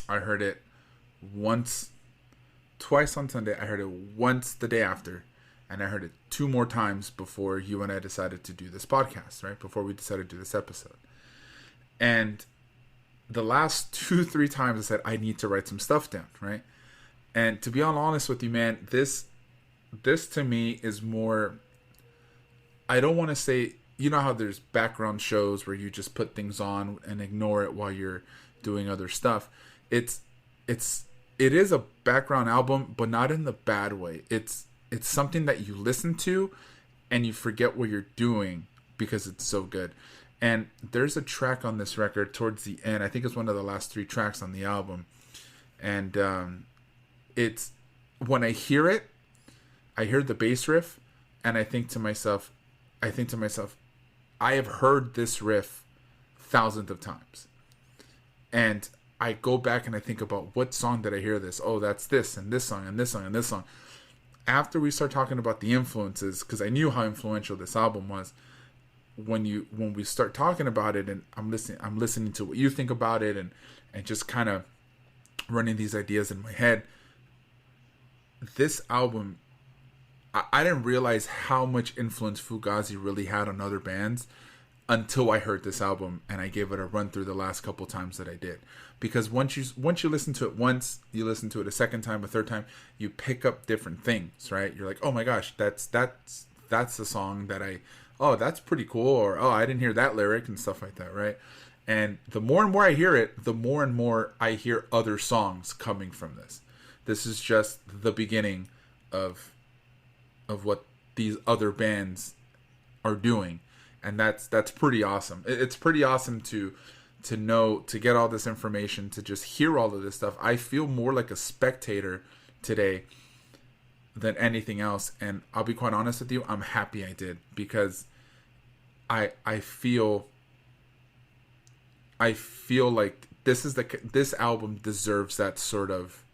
I heard it twice on Sunday. I heard it once the day after. And I heard it 2 more times before you and I decided to do this podcast, right? Before we decided to do this episode. And the last 2-3 times I said, I need to write some stuff down, right? And to be honest with you, man, this to me is more, I don't want to say, you know how there's background shows where you just put things on and ignore it while you're doing other stuff. It is a background album, but not in the bad way. It's something that you listen to and you forget what you're doing because it's so good. And there's a track on this record towards the end. I think it's one of the last 3 tracks on the album. And it's when I hear it, I hear the bass riff and I think to myself, I have heard this riff thousands of times. And I go back and I think about what song did I hear this? Oh, that's this and this song and this song and this song. After we start talking about the influences, because I knew how influential this album was, when we start talking about it and I'm listening to what you think about it and just kind of running these ideas in my head, this album, I didn't realize how much influence Fugazi really had on other bands until I heard this album and I gave it a run through the last couple times that I did. Because once you listen to it once, you listen to it a second time, a third time, you pick up different things, right? You're like, oh my gosh, that's the song that that's pretty cool, or oh, I didn't hear that lyric and stuff like that, right? And the more and more I hear it, the more and more I hear other songs coming from this. This is just the beginning of what these other bands are doing, and that's pretty awesome. It's pretty awesome to know, to get all this information, to just hear all of this stuff. I feel more like a spectator today than anything else, and I'll be quite honest with you, I'm happy I did, because I feel like this album deserves that sort of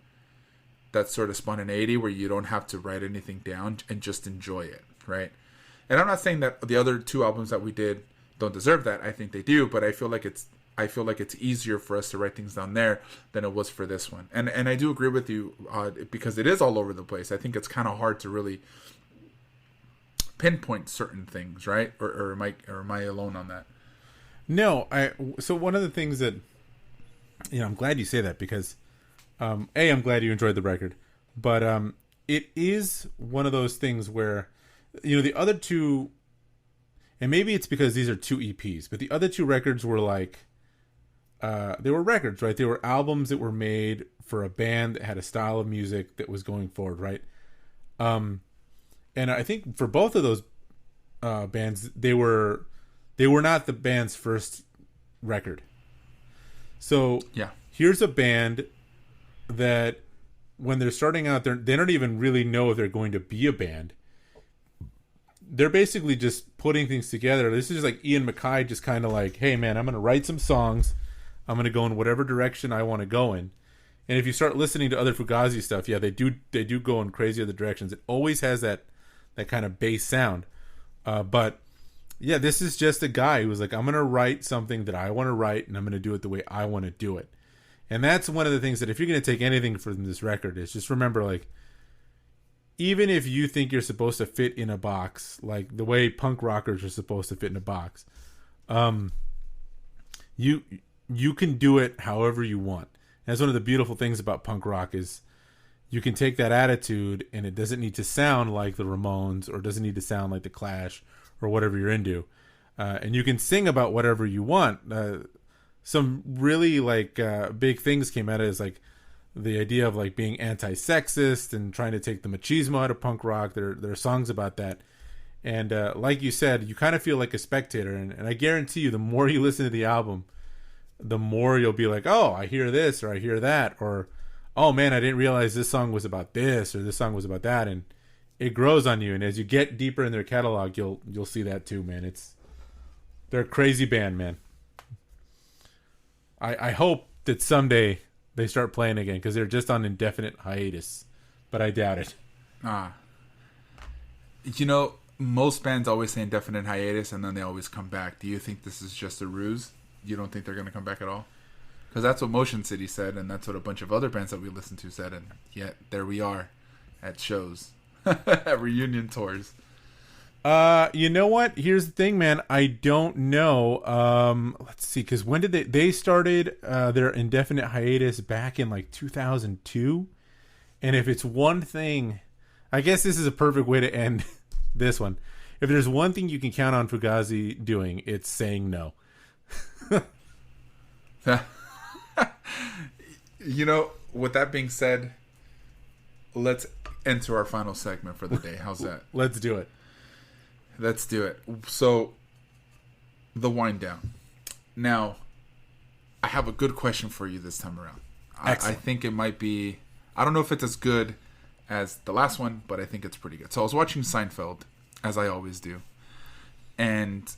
spontaneity where you don't have to write anything down and just enjoy it, right? And I'm not saying that the other 2 albums that we did don't deserve that. I think they do, but I feel like it's easier for us to write things down there than it was for this one. And I do agree with you because it is all over the place. I think it's kind of hard to really pinpoint certain things, right? Or am I alone on that? No, so one of the things that, I'm glad you say that because I'm glad you enjoyed the record, but it is one of those things where, the other 2, and maybe it's because these are 2 EPs, but the other 2 records were like, they were records, right? They were albums that were made for a band that had a style of music that was going forward, right? And I think for both of those bands, they were not the band's first record. So yeah, here's a band that when they're starting out, they don't even really know if they're going to be a band. They're basically just putting things together. This is just like Ian MacKaye, just kind of like, hey man, I'm going to write some songs. I'm going to go in whatever direction I want to go in. And if you start listening to other Fugazi stuff, yeah, they do go in crazy other directions. It always has that kind of bass sound. But Yeah, this is just a guy who was like, I'm going to write something that I want to write, and I'm going to do it the way I want to do it. And that's one of the things that if you're going to take anything from this record is just remember, like, even if you think you're supposed to fit in a box, like the way punk rockers are supposed to fit in a box, you can do it however you want. And that's one of the beautiful things about punk rock is you can take that attitude and it doesn't need to sound like the Ramones or doesn't need to sound like the Clash or whatever you're into. And you can sing about whatever you want. Some really big things came out of it, is like the idea of like being anti-sexist and trying to take the machismo out of punk rock. There are songs about that. And like you said, you kind of feel like a spectator. And I guarantee you, the more you listen to the album, the more you'll be like, oh, I hear this or I hear that. Or, oh man, I didn't realize this song was about this or this song was about that. And it grows on you. And as you get deeper in their catalog, you'll see that too, man. They're a crazy band, man. I hope that someday they start playing again because they're just on indefinite hiatus, but I doubt it. Most bands always say indefinite hiatus and then they always come back. Do you think this is just a ruse? You don't think they're going to come back at all? Because that's what Motion City said, and that's what a bunch of other bands that we listened to said, and yet there we are at shows, at reunion tours. You know what? Here's the thing, man. I don't know. Let's see, because when did they started their indefinite hiatus back in like 2002? And if it's one thing, I guess this is a perfect way to end this one. If there's one thing you can count on Fugazi doing, it's saying no. With that being said, let's enter our final segment for the day. How's that? Let's do it. Let's do it. So, the wind down. Now, I have a good question for you this time around. I think it might be, I don't know if it's as good as the last one, but I think it's pretty good. So I was watching Seinfeld, as I always do. And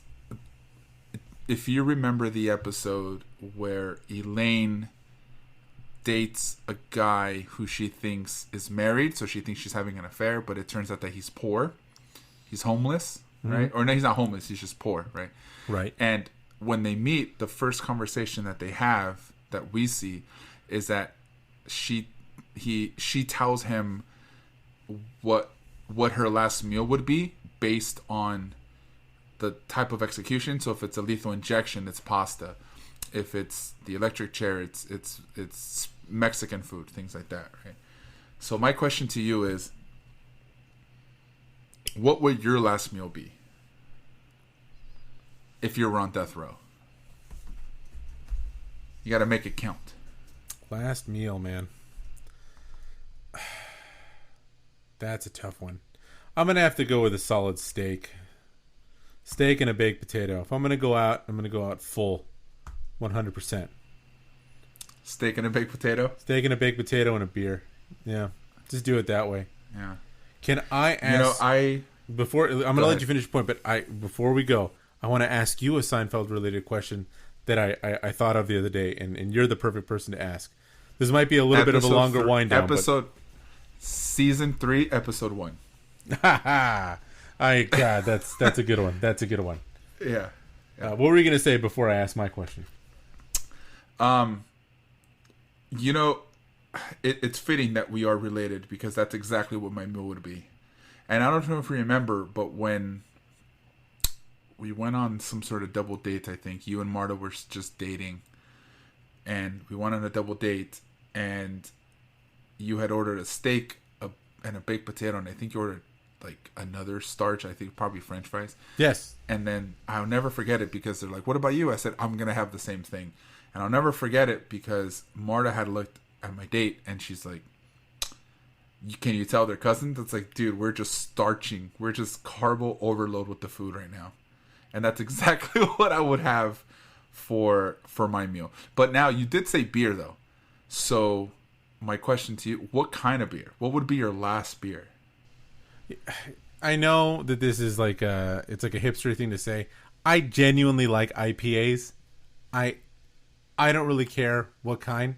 if you remember the episode where Elaine dates a guy who she thinks is married, so she thinks she's having an affair, but it turns out that he's poor. He's homeless, right? Or no, he's not homeless, he's just poor, right? Right. And when they meet, the first conversation that they have that we see is that she tells him what her last meal would be based on the type of execution. So if it's a lethal injection, it's pasta. If it's the electric chair, it's Mexican food, things like that, right? So my question to you is, what would your last meal be if you were on death row? You got to make it count. Last meal, man. That's a tough one. I'm going to have to go with a solid steak. Steak and a baked potato. If I'm going to go out, I'm going to go out full. 100%. Steak and a baked potato? Steak and a baked potato and a beer. Yeah. Just do it that way. Yeah. Can I ask... I'm going to let you finish your point, but before we go, I want to ask you a Seinfeld-related question that I thought of the other day, and you're the perfect person to ask. This might be a little bit of a longer wind down. Season 3, episode 1. God, that's a good one. That's a good one. Yeah. What were you going to say before I asked my question? It's fitting that we are related because that's exactly what my meal would be. And I don't know if you remember, but when we went on some sort of double date, I think you and Marta were just dating, and we went on a double date, and you had ordered a steak and a baked potato, and I think you ordered like another starch, I think probably French fries. Yes. And then I'll never forget it because they're like, what about you? I said, I'm going to have the same thing. And I'll never forget it because Marta had looked at my date and she's like, can you tell they're cousins? It's like, dude, we're just starching. We're just carbo overload with the food right now. And that's exactly what I would have for my meal. But now you did say beer though. So my question to you, what kind of beer? What would be your last beer? I know that this is it's like a hipster thing to say. I genuinely like IPAs. I don't really care what kind.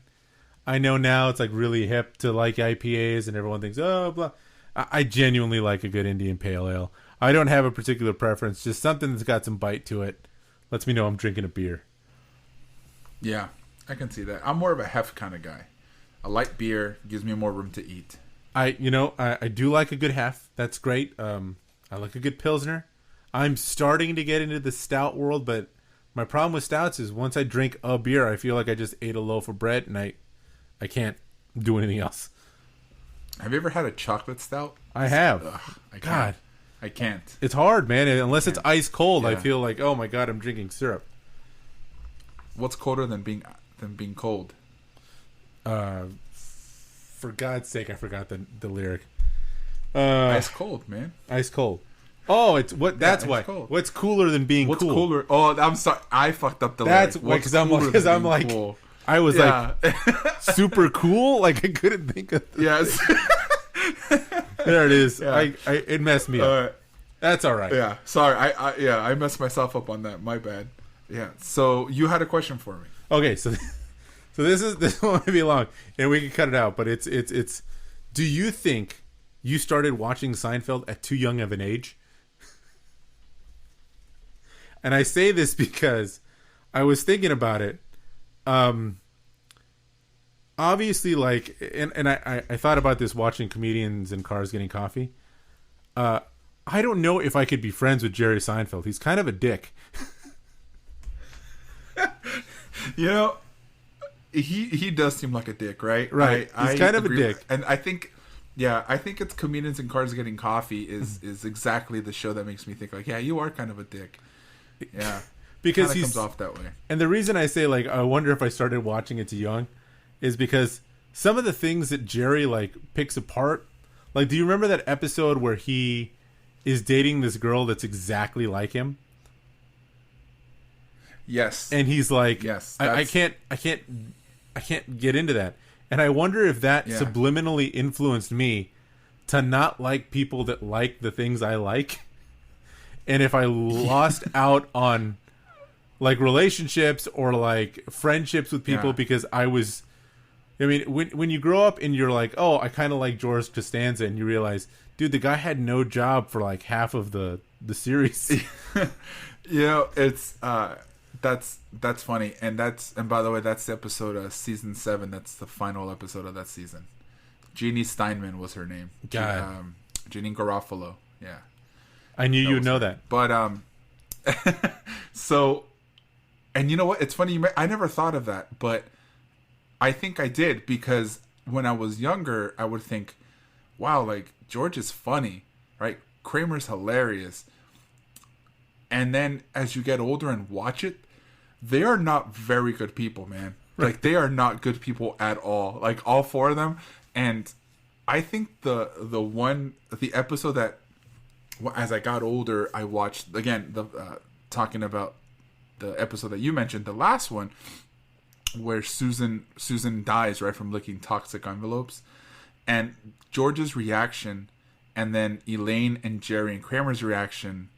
I know now it's like really hip to like IPAs and everyone thinks, oh, blah. I genuinely like a good Indian Pale Ale. I don't have a particular preference. Just something that's got some bite to it. Lets me know I'm drinking a beer. Yeah, I can see that. I'm more of a hef kind of guy. A light beer gives me more room to eat. I do like a good hef. That's great. I like a good pilsner. I'm starting to get into the stout world, but my problem with stouts is once I drink a beer, I feel like I just ate a loaf of bread, and I can't do anything else. Have you ever had a chocolate stout? I have. Ugh, I can't. God, I can't. it's hard, man. Unless it's ice cold, I Yeah. feel like, oh my God, I'm drinking syrup. What's colder than being cold? For God's sake, I forgot the lyric. Ice cold, man. Ice cold. Oh, it's what? That's ice why. cold. What's cooler than being What's cool? cooler? Oh, I'm sorry. I fucked up the That's lyric. because I'm like, cool? I was Yeah. like super cool. Like I couldn't think of. Yes. There it is. Yeah. It messed me up. That's all right. Yeah. Sorry. I messed myself up on that. My bad. Yeah. So you had a question for me. Okay, so this won't be long, and we can cut it out. But it's. Do you think you started watching Seinfeld at too young of an age? And I say this because I was thinking about it. Obviously, like, and I thought about this watching comedians in cars getting coffee. I don't know if I could be friends with Jerry Seinfeld. He's kind of a dick. You know, he does seem like a dick, right? Right. He's kind of a agree dick. and I think it's comedians in cars getting coffee is exactly the show that makes me think like, yeah, you are kind of a dick. Yeah. Because Kinda he comes off that way. And the reason I say, like, I wonder if I started watching it too young is because some of the things that Jerry, like, picks apart. Like, do you remember that episode where he is dating this girl that's exactly like him? Yes. And he's like, Yes, I can't get into that. And I wonder if that Yeah. subliminally influenced me to not like people that like the things I like. And if I lost out on like relationships or like friendships with people Yeah. because I mean, when you grow up and you're like, oh, I kind of like George Costanza, and you realize, dude, the guy had no job for like half of the series. You know, it's that's funny, and by the way, that's the episode season 7. That's the final episode of that season. Jeannie Steinman was her name. God. Jeannie Garofalo. Yeah. I knew you'd know that. But so, and you know what? It's funny. I never thought of that, but I think I did, because when I was younger, I would think, wow, like George is funny, right? Kramer's hilarious. And then as you get older and watch it, they are not very good people, man. Right. Like they are not good people at all. Like all 4 of them. And I think the episode that, as I got older, I watched again, talking about the episode that you mentioned, the last one, where Susan dies, right, from licking toxic envelopes, and George's reaction, and then Elaine and Jerry and Kramer's reaction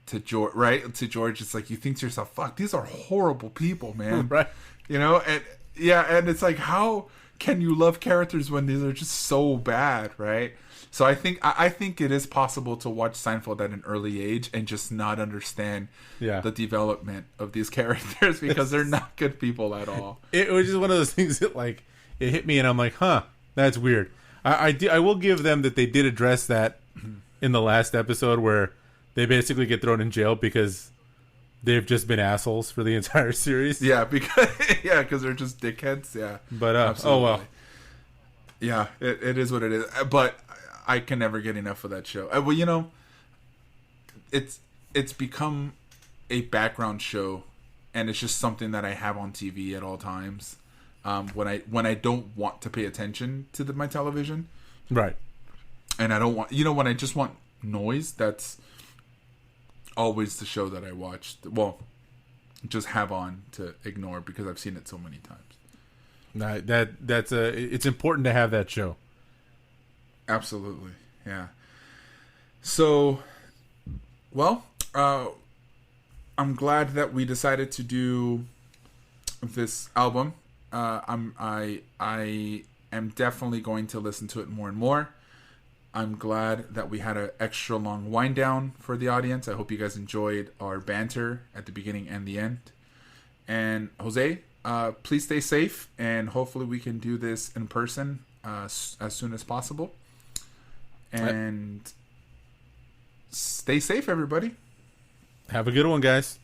to George, right? To George, it's like you think to yourself, "Fuck, these are horrible people, man." Right. You know, and yeah, and it's like, how can you love characters when these are just so bad, right? So I think it is possible to watch Seinfeld at an early age and just not understand the development of these characters, because they're not good people at all. It was just one of those things that, like, it hit me, and I'm like, huh, that's weird. I will give them that they did address that in the last episode, where they basically get thrown in jail because they've just been assholes for the entire series. Yeah, because they're just dickheads. Yeah, But absolutely. oh well. Yeah, it is what it is. But I can never get enough of that show. Well, you know, it's become a background show, and it's just something that I have on TV at all times. When I don't want to pay attention to my television, Right. and I don't want, when I just want noise, that's always the show that I watch. Well, just have on to ignore because I've seen it so many times. It's important to have that show. Absolutely, yeah. So, well, I'm glad that we decided to do this album. I am definitely going to listen to it more and more. I'm glad that we had an extra long wind down for the audience. I hope you guys enjoyed our banter at the beginning and the end. And Jose, please stay safe, and hopefully we can do this in person as soon as possible. And stay safe, everybody. Have a good one, guys.